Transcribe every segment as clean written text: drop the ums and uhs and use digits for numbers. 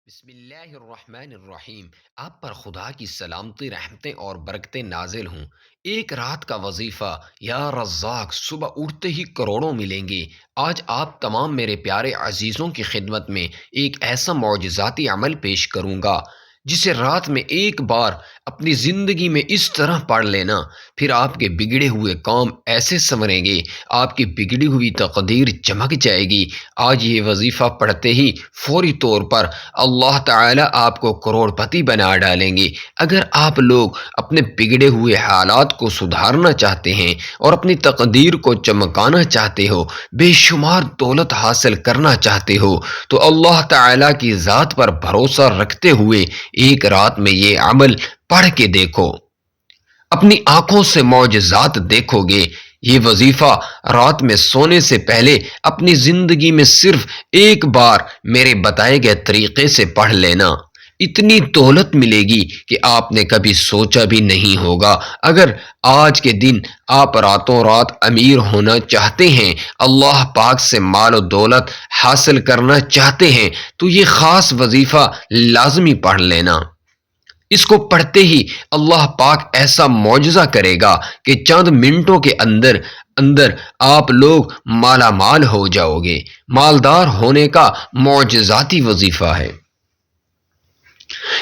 بسم اللہ الرحمن الرحیم۔ آپ پر خدا کی سلامتی، رحمتیں اور برکتیں نازل ہوں۔ ایک رات کا وظیفہ یا رزاق، صبح اٹھتے ہی کروڑوں ملیں گے۔ آج آپ تمام میرے پیارے عزیزوں کی خدمت میں ایک ایسا معجزاتی عمل پیش کروں گا جسے رات میں ایک بار اپنی زندگی میں اس طرح پڑھ لینا، پھر آپ کے بگڑے ہوئے کام ایسے سنوریں گے، آپ کی بگڑی ہوئی تقدیر چمک جائے گی۔ آج یہ وظیفہ پڑھتے ہی فوری طور پر اللہ تعالیٰ آپ کو کروڑ پتی بنا ڈالیں گے۔ اگر آپ لوگ اپنے بگڑے ہوئے حالات کو سدھارنا چاہتے ہیں اور اپنی تقدیر کو چمکانا چاہتے ہو، بے شمار دولت حاصل کرنا چاہتے ہو، تو اللہ تعالیٰ کی ذات پر بھروسہ رکھتے ہوئے ایک رات میں یہ عمل پڑھ کے دیکھو۔ اپنی آنکھوں سے معجزات دیکھو گے۔ یہ وظیفہ رات میں سونے سے پہلے اپنی زندگی میں صرف ایک بار میرے بتائے گئے طریقے سے پڑھ لینا۔ اتنی دولت ملے گی کہ آپ نے کبھی سوچا بھی نہیں ہوگا۔ اگر آج کے دن آپ راتوں رات امیر ہونا چاہتے ہیں، اللہ پاک سے مال و دولت حاصل کرنا چاہتے ہیں، تو یہ خاص وظیفہ لازمی پڑھ لینا۔ اس کو پڑھتے ہی اللہ پاک ایسا معجزہ کرے گا کہ چند منٹوں کے اندر اندر آپ لوگ مالا مال ہو جاؤ گے۔ مالدار ہونے کا معجزاتی وظیفہ ہے۔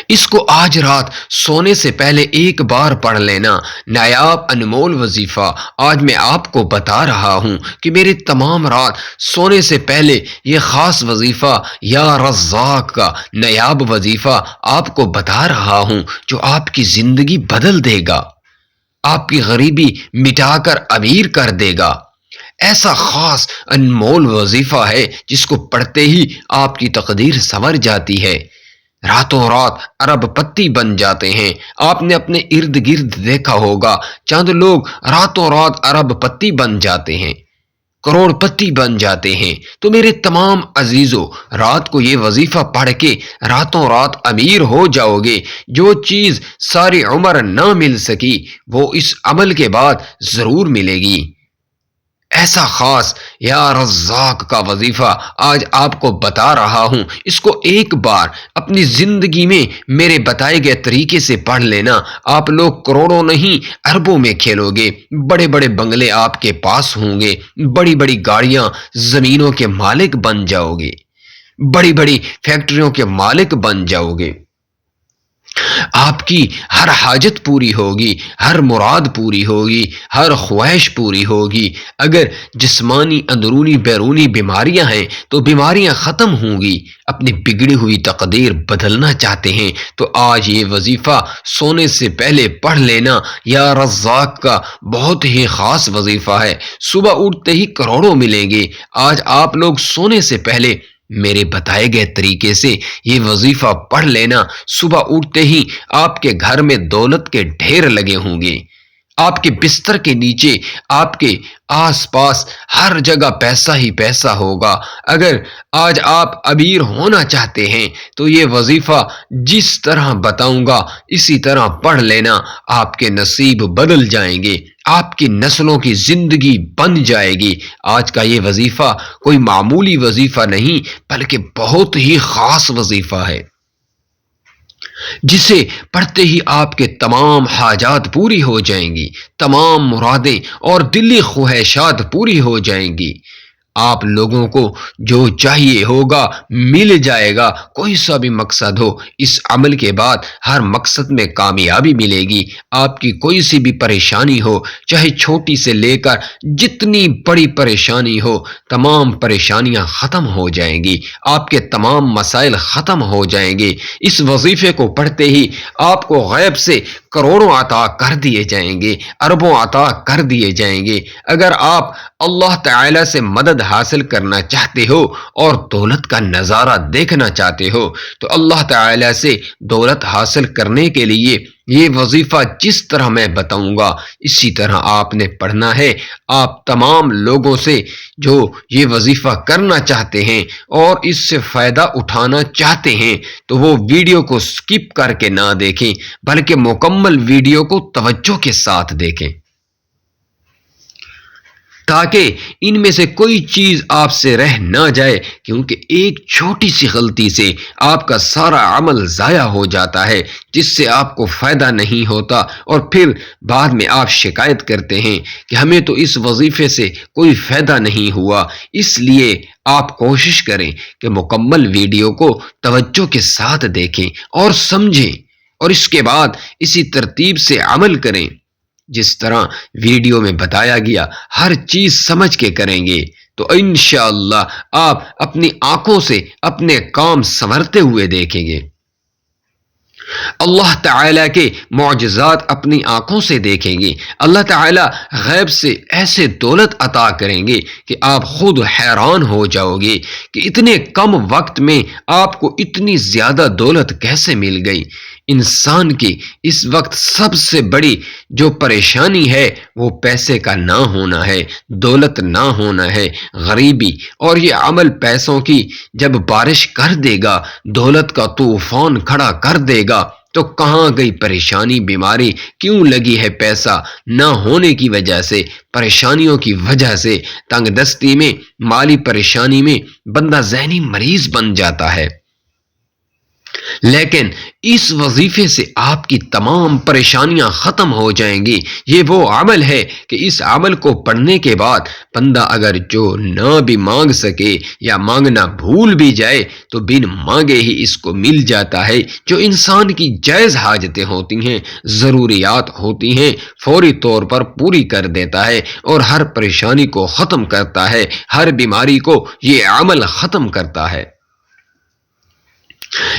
اس کو آج رات سونے سے پہلے ایک بار پڑھ لینا۔ نایاب انمول وظیفہ آج میں آپ کو بتا رہا ہوں کہ میرے تمام رات سونے سے پہلے یہ خاص وظیفہ یا رزاق کا نایاب وظیفہ آپ کو بتا رہا ہوں، جو آپ کی زندگی بدل دے گا، آپ کی غریبی مٹا کر امیر کر دے گا۔ ایسا خاص انمول وظیفہ ہے جس کو پڑھتے ہی آپ کی تقدیر سنور جاتی ہے۔ راتوں رات ارب پتی بن جاتے ہیں۔ آپ نے اپنے ارد گرد دیکھا ہوگا، چند لوگ راتوں رات ارب پتی بن جاتے ہیں، کروڑ پتی بن جاتے ہیں۔ تو میرے تمام عزیزوں، رات کو یہ وظیفہ پڑھ کے راتوں رات امیر ہو جاؤ گے۔ جو چیز ساری عمر نہ مل سکی وہ اس عمل کے بعد ضرور ملے گی۔ ایسا خاص یا رزاق کا وظیفہ آج آپ کو بتا رہا ہوں۔ اس کو ایک بار اپنی زندگی میں میرے بتائے گئے طریقے سے پڑھ لینا۔ آپ لوگ کروڑوں نہیں اربوں میں کھیلو گے۔ بڑے بڑے بنگلے آپ کے پاس ہوں گے، بڑی بڑی گاڑیاں، زمینوں کے مالک بن جاؤ گے، بڑی بڑی فیکٹریوں کے مالک بن جاؤ گے۔ آپ کی ہر حاجت پوری ہوگی، ہر مراد پوری ہوگی، ہر خواہش پوری ہوگی۔ اگر جسمانی اندرونی بیرونی بیماریاں ہیں تو بیماریاں ختم ہوں گی۔ اپنی بگڑی ہوئی تقدیر بدلنا چاہتے ہیں تو آج یہ وظیفہ سونے سے پہلے پڑھ لینا۔ یا رزاق کا بہت ہی خاص وظیفہ ہے۔ صبح اٹھتے ہی کروڑوں ملیں گے۔ آج آپ لوگ سونے سے پہلے میرے بتائے گئے طریقے سے یہ وظیفہ پڑھ لینا۔ صبح اٹھتے ہی آپ کے گھر میں دولت کے ڈھیر لگے ہوں گے۔ آپ کے بستر کے نیچے، آپ کے آس پاس ہر جگہ پیسہ ہی پیسہ ہوگا۔ اگر آج آپ امیر ہونا چاہتے ہیں تو یہ وظیفہ جس طرح بتاؤں گا اسی طرح پڑھ لینا۔ آپ کے نصیب بدل جائیں گے، آپ کی نسلوں کی زندگی بن جائے گی۔ آج کا یہ وظیفہ کوئی معمولی وظیفہ نہیں بلکہ بہت ہی خاص وظیفہ ہے، جسے پڑھتے ہی آپ کے تمام حاجات پوری ہو جائیں گی، تمام مرادیں اور دلی خواہشات پوری ہو جائیں گی۔ آپ لوگوں کو جو چاہیے ہوگا مل جائے گا۔ کوئی سا بھی مقصد ہو، اس عمل کے بعد ہر مقصد میں کامیابی ملے گی۔ آپ کی کوئی سی بھی پریشانی ہو، چاہے چھوٹی سے لے کر جتنی بڑی پریشانی ہو، تمام پریشانیاں ختم ہو جائیں گی، آپ کے تمام مسائل ختم ہو جائیں گے۔ اس وظیفے کو پڑھتے ہی آپ کو غیب سے کروڑوں عطا کر دیے جائیں گے، اربوں عطا کر دیے جائیں گے۔ اگر آپ اللہ تعالی سے مدد حاصل کرنا چاہتے ہو اور دولت کا نظارہ دیکھنا چاہتے ہو تو اللہ تعالی سے دولت حاصل کرنے کے لیے یہ وظیفہ جس طرح میں بتاؤں گا اسی طرح آپ نے پڑھنا ہے۔ آپ تمام لوگوں سے جو یہ وظیفہ کرنا چاہتے ہیں اور اس سے فائدہ اٹھانا چاہتے ہیں تو وہ ویڈیو کو سکپ کر کے نہ دیکھیں بلکہ مکمل ویڈیو کو توجہ کے ساتھ دیکھیں۔ تاکہ ان میں سے کوئی چیز آپ سے رہ نہ جائے، کیونکہ ایک چھوٹی سی غلطی سے آپ کا سارا عمل ضائع ہو جاتا ہے، جس سے آپ کو فائدہ نہیں ہوتا، اور پھر بعد میں آپ شکایت کرتے ہیں کہ ہمیں تو اس وظیفے سے کوئی فائدہ نہیں ہوا۔ اس لیے آپ کوشش کریں کہ مکمل ویڈیو کو توجہ کے ساتھ دیکھیں اور سمجھیں، اور اس کے بعد اسی ترتیب سے عمل کریں جس طرح ویڈیو میں بتایا گیا۔ ہر چیز سمجھ کے کریں گے تو انشاءاللہ آپ اپنی آنکھوں سے اپنے کام سنورتے ہوئے دیکھیں گے، اللہ تعالیٰ کے معجزات اپنی آنکھوں سے دیکھیں گے۔ اللہ تعالیٰ غیب سے ایسے دولت عطا کریں گے کہ آپ خود حیران ہو جاؤ گے کہ اتنے کم وقت میں آپ کو اتنی زیادہ دولت کیسے مل گئی۔ انسان کی اس وقت سب سے بڑی جو پریشانی ہے وہ پیسے کا نہ ہونا ہے، دولت نہ ہونا ہے، غریبی، اور یہ عمل پیسوں کی جب بارش کر دے گا، دولت کا طوفان کھڑا کر دے گا، تو کہاں گئی پریشانی؟ بیماری کیوں لگی ہے؟ پیسہ نہ ہونے کی وجہ سے، پریشانیوں کی وجہ سے، تنگ دستی میں، مالی پریشانی میں بندہ ذہنی مریض بن جاتا ہے۔ لیکن اس وظیفے سے آپ کی تمام پریشانیاں ختم ہو جائیں گی۔ یہ وہ عمل ہے کہ اس عمل کو پڑھنے کے بعد بندہ اگر جو نہ بھی مانگ سکے یا مانگنا بھول بھی جائے تو بن مانگے ہی اس کو مل جاتا ہے۔ جو انسان کی جائز حاجتیں ہوتی ہیں، ضروریات ہوتی ہیں، فوری طور پر پوری کر دیتا ہے، اور ہر پریشانی کو ختم کرتا ہے، ہر بیماری کو یہ عمل ختم کرتا ہے۔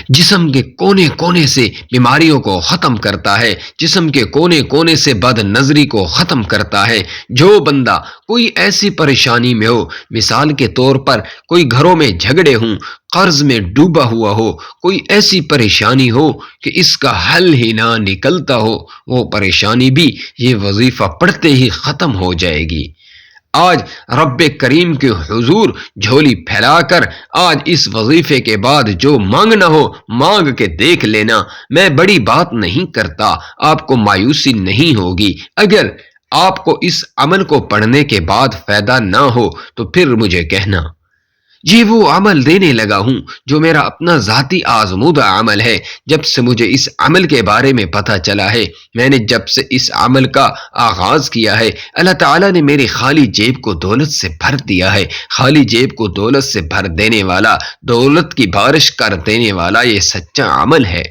جسم کے کونے کونے سے بیماریوں کو ختم کرتا ہے، جسم کے کونے کونے سے بد نظری کو ختم کرتا ہے۔ جو بندہ کوئی ایسی پریشانی میں ہو، مثال کے طور پر کوئی گھروں میں جھگڑے ہوں، قرض میں ڈوبا ہوا ہو، کوئی ایسی پریشانی ہو کہ اس کا حل ہی نہ نکلتا ہو، وہ پریشانی بھی یہ وظیفہ پڑھتے ہی ختم ہو جائے گی۔ آج رب کریم کے حضور جھولی پھیلا کر آج اس وظیفے کے بعد جو مانگنا ہو مانگ کے دیکھ لینا۔ میں بڑی بات نہیں کرتا، آپ کو مایوسی نہیں ہوگی۔ اگر آپ کو اس عمل کو پڑھنے کے بعد فائدہ نہ ہو تو پھر مجھے کہنا۔ یہ وہ عمل دینے لگا ہوں جو میرا اپنا ذاتی آزمودہ عمل ہے۔ جب سے مجھے اس عمل کے بارے میں پتہ چلا ہے، میں نے جب سے اس عمل کا آغاز کیا ہے، اللہ تعالیٰ نے میری خالی جیب کو دولت سے بھر دیا ہے۔ خالی جیب کو دولت سے بھر دینے والا، دولت کی بارش کر دینے والا یہ سچا عمل ہے۔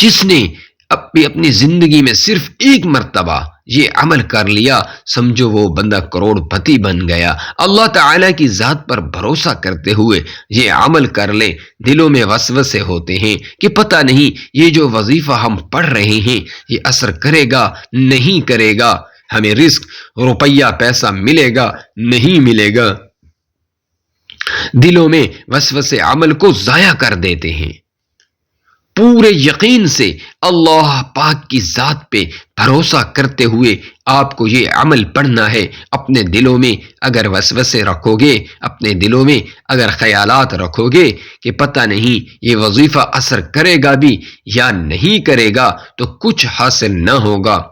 جس نے اپنی زندگی میں صرف ایک مرتبہ یہ عمل کر لیا، سمجھو وہ بندہ کروڑ پتی بن گیا۔ اللہ تعالیٰ کی ذات پر بھروسہ کرتے ہوئے یہ عمل کر لیں۔ دلوں میں وسوسے ہوتے ہیں کہ پتہ نہیں یہ جو وظیفہ ہم پڑھ رہے ہیں یہ اثر کرے گا نہیں کرے گا، ہمیں رزق، روپیہ، پیسہ ملے گا نہیں ملے گا۔ دلوں میں وسوسے عمل کو ضائع کر دیتے ہیں۔ پورے یقین سے اللہ پاک کی ذات پہ بھروسہ کرتے ہوئے آپ کو یہ عمل پڑھنا ہے۔ اپنے دلوں میں اگر وسوسے رکھو گے، اپنے دلوں میں اگر خیالات رکھو گے کہ پتہ نہیں یہ وظیفہ اثر کرے گا بھی یا نہیں کرے گا تو کچھ حاصل نہ ہوگا۔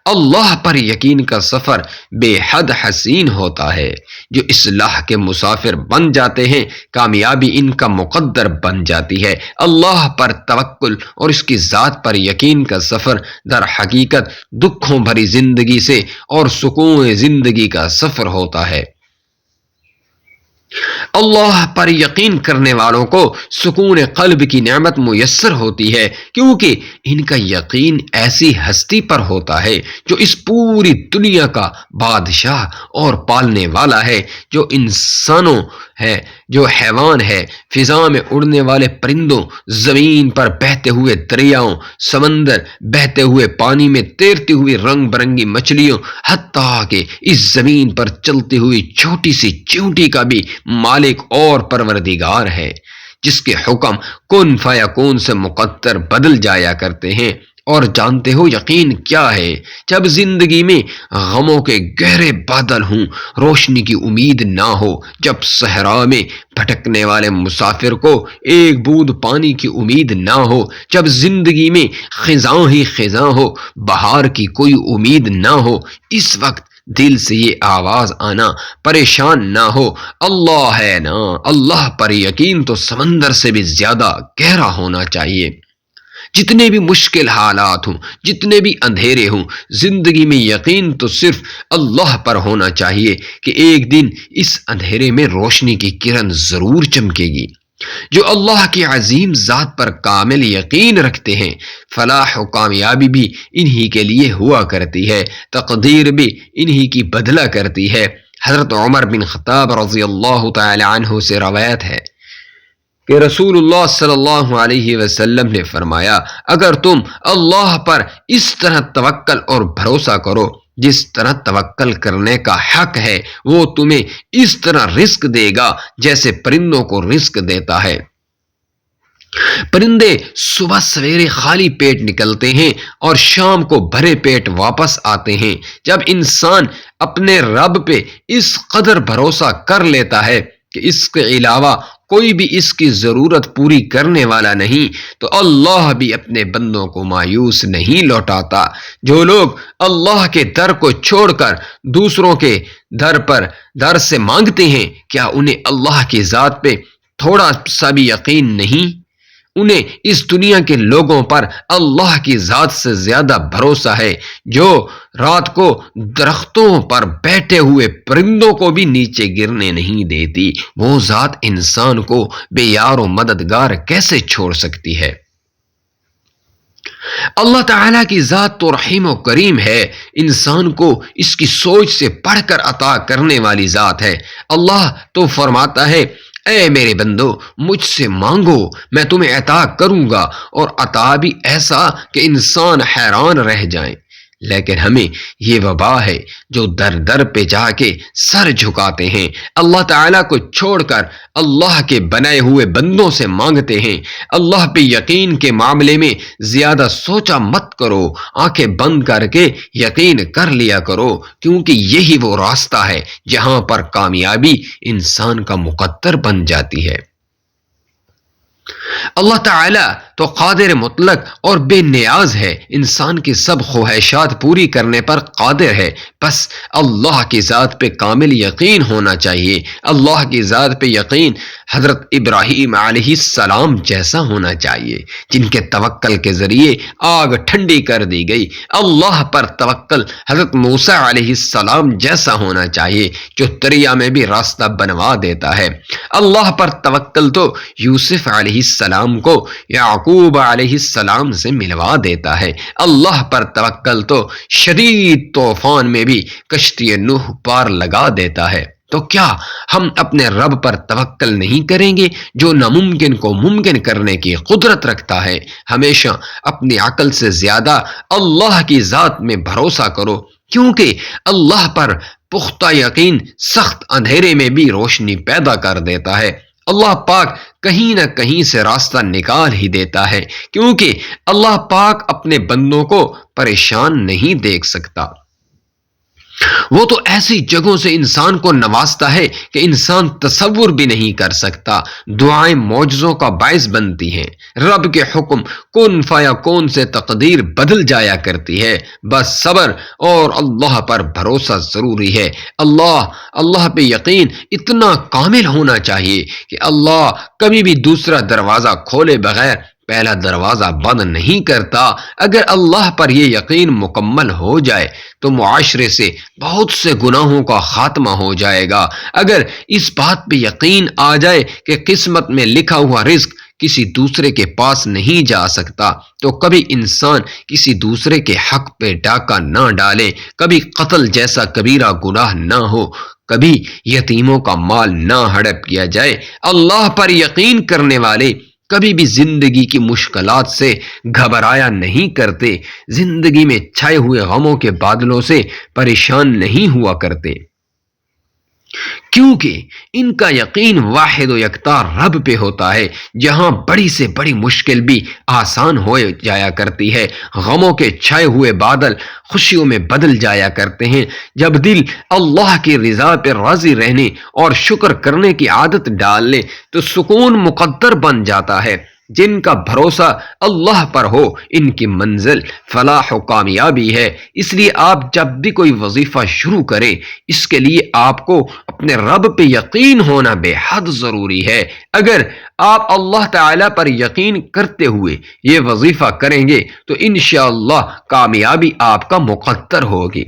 اللہ پر یقین کا سفر بے حد حسین ہوتا ہے۔ جو اصلاح کے مسافر بن جاتے ہیں، کامیابی ان کا مقدر بن جاتی ہے۔ اللہ پر توکل اور اس کی ذات پر یقین کا سفر در حقیقت دکھوں بھری زندگی سے اور سکون زندگی کا سفر ہوتا ہے۔ اللہ پر یقین کرنے والوں کو سکون قلب کی نعمت میسر ہوتی ہے، کیونکہ ان کا یقین ایسی ہستی پر ہوتا ہے جو اس پوری دنیا کا بادشاہ اور پالنے والا ہے، جو انسانوں ہے، جو حیوان ہے، فضا میں اڑنے والے پرندوں، زمین پر بہتے ہوئے دریاؤں، سمندر، بہتے ہوئے پانی میں تیرتی ہوئی رنگ برنگی مچھلیوں، حتیٰ کہ اس زمین پر چلتی ہوئی چھوٹی سی چیونٹی کا بھی مالک اور پروردگار ہے، جس کے حکم کن فیکون سے مقدر بدل جایا کرتے ہیں۔ اور جانتے ہو یقین کیا ہے؟ جب زندگی میں غموں کے گہرے بادل ہوں، روشنی کی امید نہ ہو، جب صحرا میں بھٹکنے والے مسافر کو ایک بوند پانی کی امید نہ ہو، جب زندگی میں خزاں ہی خزاں ہو، بہار کی کوئی امید نہ ہو، اس وقت دل سے یہ آواز آنا، پریشان نہ ہو، اللہ ہے نا، اللہ پر یقین تو سمندر سے بھی زیادہ گہرا ہونا چاہیے۔ جتنے بھی مشکل حالات ہوں، جتنے بھی اندھیرے ہوں، زندگی میں یقین تو صرف اللہ پر ہونا چاہیے کہ ایک دن اس اندھیرے میں روشنی کی کرن ضرور چمکے گی۔ جو اللہ کی عظیم ذات پر کامل یقین رکھتے ہیں، فلاح و کامیابی بھی انہی کے لیے ہوا کرتی ہے، تقدیر بھی انہی کی بدلہ کرتی ہے۔ حضرت عمر بن خطاب رضی اللہ تعالی عنہ سے روایت ہے کہ رسول اللہ صلی اللہ علیہ وسلم نے فرمایا، اگر تم اللہ پر اس طرح توکل اور بھروسہ کرو جس طرح توکل کرنے کا حق ہے، وہ تمہیں اس طرح رزق دے گا جیسے پرندوں کو رزق دیتا ہے۔ پرندے صبح سویرے خالی پیٹ نکلتے ہیں اور شام کو بھرے پیٹ واپس آتے ہیں۔ جب انسان اپنے رب پہ اس قدر بھروسہ کر لیتا ہے کہ اس کے علاوہ کوئی بھی اس کی ضرورت پوری کرنے والا نہیں، تو اللہ بھی اپنے بندوں کو مایوس نہیں لوٹاتا۔ جو لوگ اللہ کے در کو چھوڑ کر دوسروں کے در سے مانگتے ہیں، کیا انہیں اللہ کی ذات پہ تھوڑا سا بھی یقین نہیں؟ انہیں اس دنیا کے لوگوں پر اللہ کی ذات سے زیادہ بھروسہ ہے، جو رات کو درختوں پر بیٹھے ہوئے پرندوں کو بھی نیچے گرنے نہیں دیتی۔ وہ ذات انسان کو بے یار و مددگار کیسے چھوڑ سکتی ہے؟ اللہ تعالیٰ کی ذات تو رحیم و کریم ہے، انسان کو اس کی سوچ سے پڑھ کر عطا کرنے والی ذات ہے۔ اللہ تو فرماتا ہے، اے میرے بندو، مجھ سے مانگو میں تمہیں عطا کروں گا، اور عطا بھی ایسا کہ انسان حیران رہ جائیں۔ لیکن ہمیں یہ وبا ہے جو در در پہ جا کے سر جھکاتے ہیں، اللہ تعالیٰ کو چھوڑ کر اللہ کے بنائے ہوئے بندوں سے مانگتے ہیں۔ اللہ پہ یقین کے معاملے میں زیادہ سوچا مت کرو، آنکھیں بند کر کے یقین کر لیا کرو، کیونکہ یہی وہ راستہ ہے جہاں پر کامیابی انسان کا مقدر بن جاتی ہے۔ اللہ تعالیٰ تو قادر مطلق اور بے نیاز ہے، انسان کی سب خواہشات پوری کرنے پر قادر ہے، بس اللہ کی ذات پہ کامل یقین ہونا چاہیے۔ اللہ کی ذات پہ یقین حضرت ابراہیم علیہ السلام جیسا ہونا چاہیے، جن کے توکل کے ذریعے آگ ٹھنڈی کر دی گئی۔ اللہ پر توکل حضرت موسیٰ علیہ السلام جیسا ہونا چاہیے، جو دریا میں بھی راستہ بنوا دیتا ہے۔ اللہ پر توکل تو یوسف علیہ السلام کو یعقوب علیہ السلام سے ملوا دیتا ہے۔ اللہ پر توکل تو شدید طوفان میں بھی کشتی نوح پار لگا دیتا ہے۔ تو کیا ہم اپنے رب پر توکل نہیں کریں گے، جو ناممکن کو ممکن کرنے کی قدرت رکھتا ہے؟ ہمیشہ اپنی عقل سے زیادہ اللہ کی ذات میں بھروسہ کرو، کیونکہ اللہ پر پختہ یقین سخت اندھیرے میں بھی روشنی پیدا کر دیتا ہے۔ اللہ پاک کہیں نہ کہیں سے راستہ نکال ہی دیتا ہے، کیونکہ اللہ پاک اپنے بندوں کو پریشان نہیں دیکھ سکتا۔ وہ تو ایسی جگہوں سے انسان کو نوازتا ہے کہ انسان تصور بھی نہیں کر سکتا۔ دعائیں معجزوں کا باعث بنتی ہیں، رب کے حکم کن فیکون سے تقدیر بدل جایا کرتی ہے۔ بس صبر اور اللہ پر بھروسہ ضروری ہے۔ اللہ پہ یقین اتنا کامل ہونا چاہیے کہ اللہ کبھی بھی دوسرا دروازہ کھولے بغیر پہلا دروازہ بند نہیں کرتا۔ اگر اللہ پر یہ یقین مکمل ہو جائے تو معاشرے سے بہت سے گناہوں کا خاتمہ ہو جائے گا۔ اگر اس بات پہ یقین آ جائے کہ قسمت میں لکھا ہوا رزق کسی دوسرے کے پاس نہیں جا سکتا، تو کبھی انسان کسی دوسرے کے حق پہ ڈاکہ نہ ڈالے، کبھی قتل جیسا کبیرہ گناہ نہ ہو، کبھی یتیموں کا مال نہ ہڑپ کیا جائے۔ اللہ پر یقین کرنے والے کبھی بھی زندگی کی مشکلات سے گھبرایا نہیں کرتے، زندگی میں چھائے ہوئے غموں کے بادلوں سے پریشان نہیں ہوا کرتے، کیونکہ ان کا یقین واحد و یکتا رب پہ ہوتا ہے، جہاں بڑی سے بڑی مشکل بھی آسان ہو جایا کرتی ہے۔ غموں کے چھائے ہوئے بادل خوشیوں میں بدل جایا کرتے ہیں۔ جب دل اللہ کی رضا پہ راضی رہنے اور شکر کرنے کی عادت ڈال لے تو سکون مقدر بن جاتا ہے۔ جن کا بھروسہ اللہ پر ہو ان کی منزل فلاح و کامیابی ہے۔ اس لیے آپ جب بھی کوئی وظیفہ شروع کریں اس کے لیے آپ کو اپنے رب پہ یقین ہونا بے حد ضروری ہے۔ اگر آپ اللہ تعالی پر یقین کرتے ہوئے یہ وظیفہ کریں گے تو انشاءاللہ کامیابی آپ کا مقدر ہوگی۔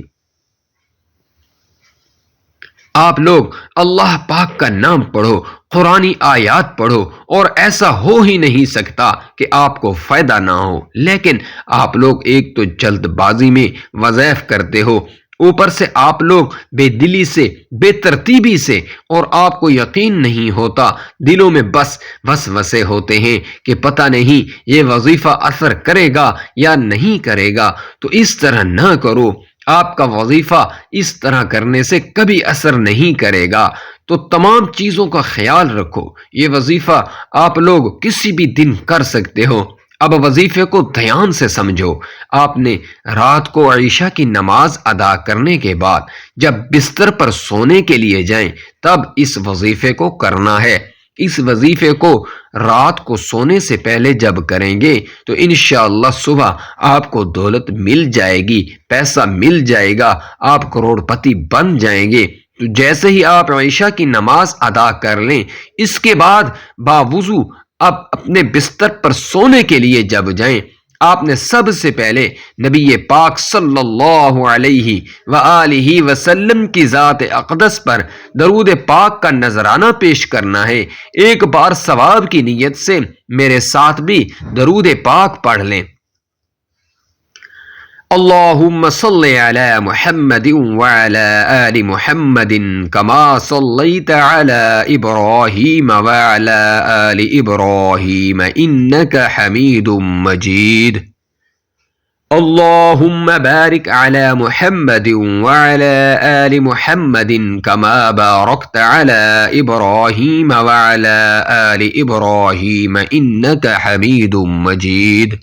آپ لوگ اللہ پاک کا نام پڑھو، قرآنی آیات پڑھو، اور ایسا ہو ہی نہیں سکتا کہ آپ کو فائدہ نہ ہو، لیکن آپ لوگ ایک تو جلد بازی میں وظائف کرتے ہو، اوپر سے آپ لوگ بے دلی سے، بے ترتیبی سے، اور آپ کو یقین نہیں ہوتا، دلوں میں بس وسوسے ہوتے ہیں کہ پتہ نہیں یہ وظیفہ اثر کرے گا یا نہیں کرے گا۔ تو اس طرح نہ کرو، آپ کا وظیفہ اس طرح کرنے سے کبھی اثر نہیں کرے گا۔ تو تمام چیزوں کا خیال رکھو۔ یہ وظیفہ آپ لوگ کسی بھی دن کر سکتے ہو۔ اب وظیفے کو دھیان سے سمجھو۔ آپ نے رات کو عشاء کی نماز ادا کرنے کے بعد جب بستر پر سونے کے لیے جائیں تب اس وظیفے کو کرنا ہے۔ اس وظیفے کو رات کو سونے سے پہلے جب کریں گے تو انشاءاللہ صبح آپ کو دولت مل جائے گی، پیسہ مل جائے گا، آپ کروڑ پتی بن جائیں گے۔ تو جیسے ہی آپ عشاء کی نماز ادا کر لیں اس کے بعد باوضو اب اپنے بستر پر سونے کے لیے جب جائیں آپ نے سب سے پہلے نبی پاک صلی اللہ علیہ وآلہ وسلم کی ذات اقدس پر درود پاک کا نذرانہ پیش کرنا ہے۔ ایک بار ثواب کی نیت سے میرے ساتھ بھی درود پاک پڑھ لیں۔ اللهم صل على محمد وعلى آل محمد كما صليت على إبراهيم وعلى آل إبراهيم إنك حميد مجيد اللهم بارك على محمد وعلى آل محمد كما باركت على إبراهيم وعلى آل إبراهيم إنك حميد مجيد۔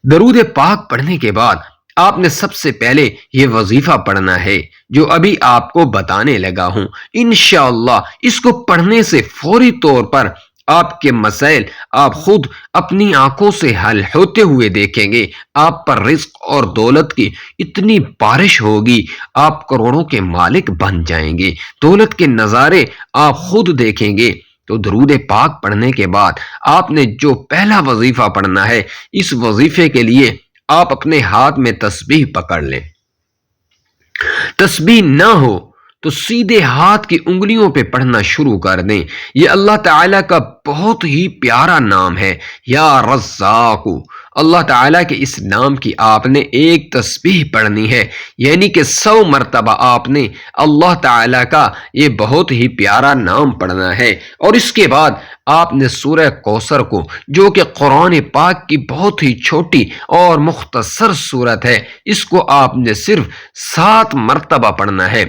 درود پاک پڑھنے کے بعد آپ نے سب سے پہلے یہ وظیفہ پڑھنا ہے جو ابھی آپ کو بتانے لگا ہوں۔ انشاءاللہ اس کو پڑھنے سے فوری طور پر آپ کے مسائل آپ خود اپنی آنکھوں سے حل ہوتے ہوئے دیکھیں گے۔ آپ پر رزق اور دولت کی اتنی بارش ہوگی، آپ کروڑوں کے مالک بن جائیں گے، دولت کے نظارے آپ خود دیکھیں گے۔ تو درود پاک پڑھنے کے بعد آپ نے جو پہلا وظیفہ پڑھنا ہے اس وظیفے کے لیے آپ اپنے ہاتھ میں تسبیح پکڑ لیں۔ تسبیح نہ ہو تو سیدھے ہاتھ کی انگلیوں پہ پڑھنا شروع کر دیں۔ یہ اللہ تعالیٰ کا بہت ہی پیارا نام ہے، یا رزاق۔ اللہ تعالیٰ کے اس نام کی آپ نے ایک تسبیح پڑھنی ہے، یعنی کہ 100 مرتبہ آپ نے اللہ تعالیٰ کا یہ بہت ہی پیارا نام پڑھنا ہے۔ اور اس کے بعد آپ نے سورہ کوثر کو، جو کہ قرآن پاک کی بہت ہی چھوٹی اور مختصر سورت ہے، اس کو آپ نے صرف 7 مرتبہ پڑھنا ہے۔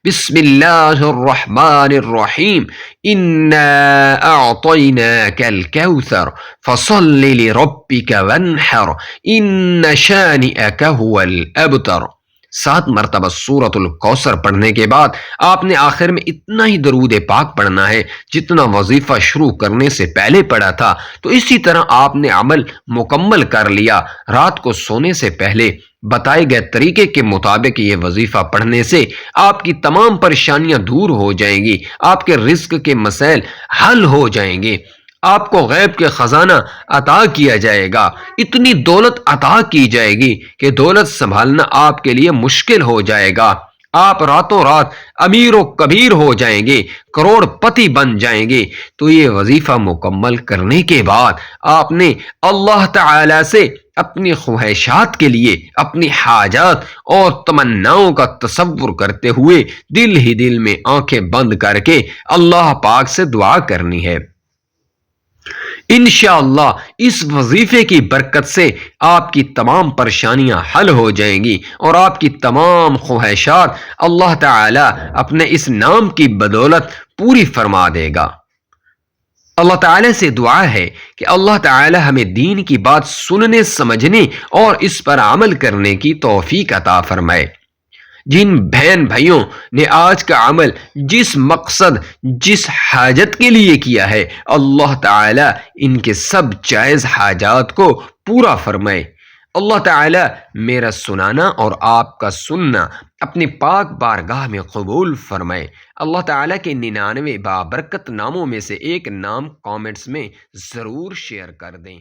بسم اللہ الرحمن الرحیم انا اعطیناک الکوثر فصل لربک وانحر ان شانئک هو الابتر۔ 7 مرتبہ سورۃ الکوثر پڑھنے کے بعد آپ نے آخر میں اتنا ہی درود پاک پڑھنا ہے جتنا وظیفہ شروع کرنے سے پہلے پڑھا تھا۔ تو اسی طرح آپ نے عمل مکمل کر لیا۔ رات کو سونے سے پہلے بتائے گئے طریقے کے مطابق یہ وظیفہ پڑھنے سے آپ کی تمام پریشانیاں دور ہو جائیں گی، آپ کے رزق کے مسائل حل ہو جائیں گے، آپ کو غیب کے خزانہ عطا کیا جائے گا، اتنی دولت عطا کی جائے گی کہ دولت سنبھالنا آپ کے لیے مشکل ہو جائے گا۔ آپ راتوں رات امیر و کبیر ہو جائیں گے، کروڑ پتی بن جائیں گے۔ تو یہ وظیفہ مکمل کرنے کے بعد آپ نے اللہ تعالی سے اپنی خواہشات کے لیے اپنی حاجات اور تمناؤں کا تصور کرتے ہوئے دل ہی دل میں آنکھیں بند کر کے اللہ پاک سے دعا کرنی ہے۔ انشاءاللہ اس وظیفے کی برکت سے آپ کی تمام پریشانیاں حل ہو جائیں گی اور آپ کی تمام خواہشات اللہ تعالی اپنے اس نام کی بدولت پوری فرما دے گا۔ اللہ تعالیٰ سے دعا ہے کہ اللہ تعالیٰ ہمیں دین کی بات سننے، سمجھنے اور اس پر عمل کرنے کی توفیق عطا فرمائے۔ جن بہن بھائیوں نے آج کا عمل جس مقصد جس حاجت کے لیے کیا ہے، اللہ تعالی ان کے سب جائز حاجات کو پورا فرمائے۔ اللہ تعالی میرا سنانا اور آپ کا سننا اپنے پاک بارگاہ میں قبول فرمائے۔ اللہ تعالیٰ کے 99 بابرکت ناموں میں سے ایک نام کامنٹس میں ضرور شیئر کر دیں۔